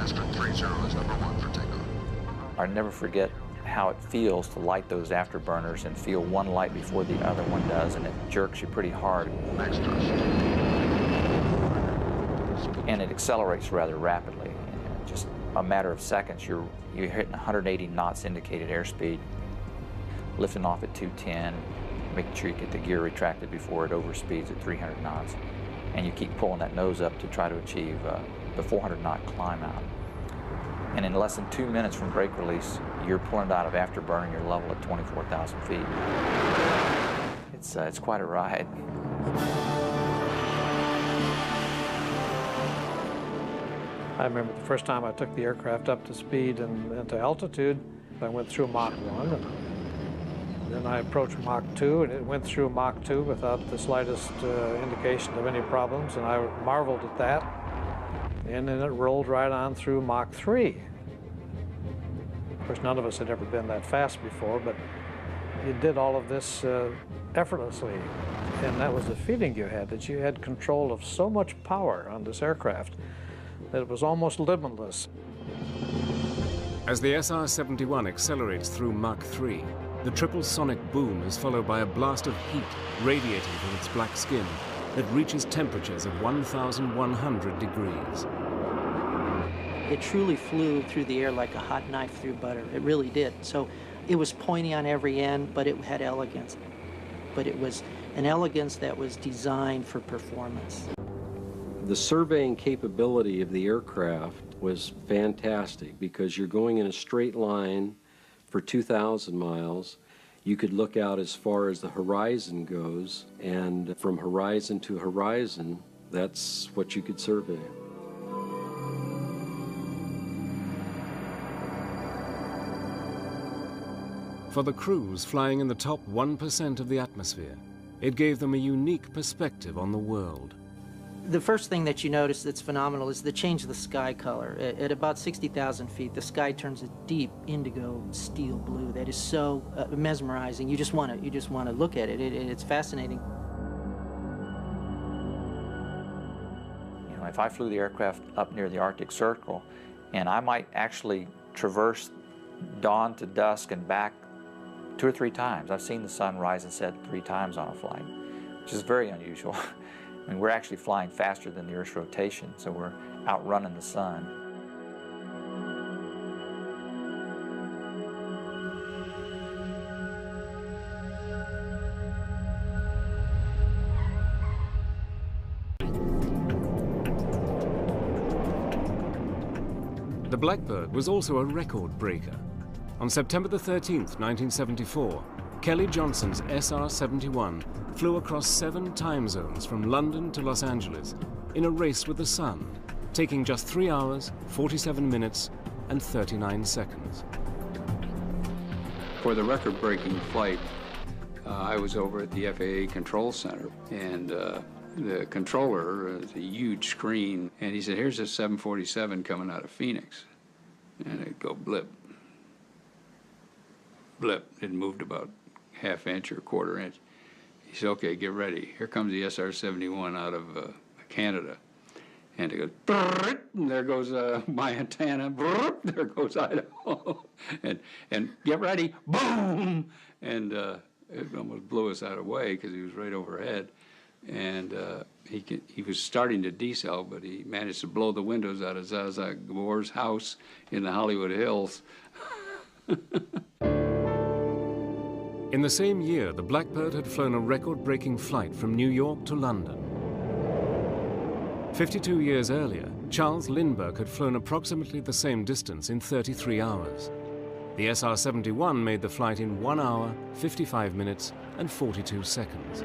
Asteroid 30 is number 1 for takeoff. I never forget how it feels to light those afterburners and feel one light before the other one does, and it jerks you pretty hard. Max thrust. And it accelerates rather rapidly. In just a matter of seconds, you're hitting 180 knots indicated airspeed, lifting off at 210, making sure you get the gear retracted before it overspeeds at 300 knots. And you keep pulling that nose up to try to achieve the 400-knot climb out. And in less than 2 minutes from brake release, you're pulling it out of afterburner, you're level at 24,000 feet. It's quite a ride. I remember the first time I took the aircraft up to speed and to altitude, I went through Mach 1, and then I approached Mach 2, and it went through Mach 2 without the slightest indication of any problems, and I marveled at that. And then it rolled right on through Mach 3. Of course, none of us had ever been that fast before, but it did all of this effortlessly. And that was the feeling you had, that you had control of so much power on this aircraft that it was almost limitless. As the SR-71 accelerates through Mach 3, the triple sonic boom is followed by a blast of heat radiating from its black skin that reaches temperatures of 1,100 degrees. It truly flew through the air like a hot knife through butter. It really did. So it was pointy on every end, but it had elegance. But it was an elegance that was designed for performance. The surveying capability of the aircraft was fantastic because you're going in a straight line for 2,000 miles. You could look out as far as the horizon goes, and from horizon to horizon, that's what you could survey. For the crews flying in the top 1% of the atmosphere, it gave them a unique perspective on the world. The first thing that you notice that's phenomenal is the change of the sky color. At about 60,000 feet, the sky turns a deep indigo steel blue that is so mesmerizing. You just want to look at it. It's fascinating. You know, if I flew the aircraft up near the Arctic Circle, and I might actually traverse dawn to dusk and back 2 or 3 times. I've seen the sun rise and set 3 times on a flight, which is very unusual. I mean, we're actually flying faster than the Earth's rotation, so we're outrunning the sun. The Blackbird was also a record breaker. On September the 13th, 1974, Kelly Johnson's SR-71 flew across 7 time zones from London to Los Angeles in a race with the sun, taking just 3 hours, 47 minutes, and 39 seconds. For the record-breaking flight, I was over at the FAA Control Center, and the controller, a huge screen, and he said, "Here's a 747 coming out of Phoenix." And it'd go blip. Blip. It moved about ½ inch or ¼ inch. He said, "Okay, get ready. Here comes the SR-71 out of Canada." And it goes, brrrt, and there goes my antenna, brrrt, there goes Idaho. and get ready, boom! And it almost blew us out of the way because he was right overhead. And he was starting to decel, but he managed to blow the windows out of Zsa Zsa Gabor's house in the Hollywood Hills. In the same year, the Blackbird had flown a record-breaking flight from New York to London. 52 years earlier, Charles Lindbergh had flown approximately the same distance in 33 hours. The SR-71 made the flight in 1 hour, 55 minutes, and 42 seconds.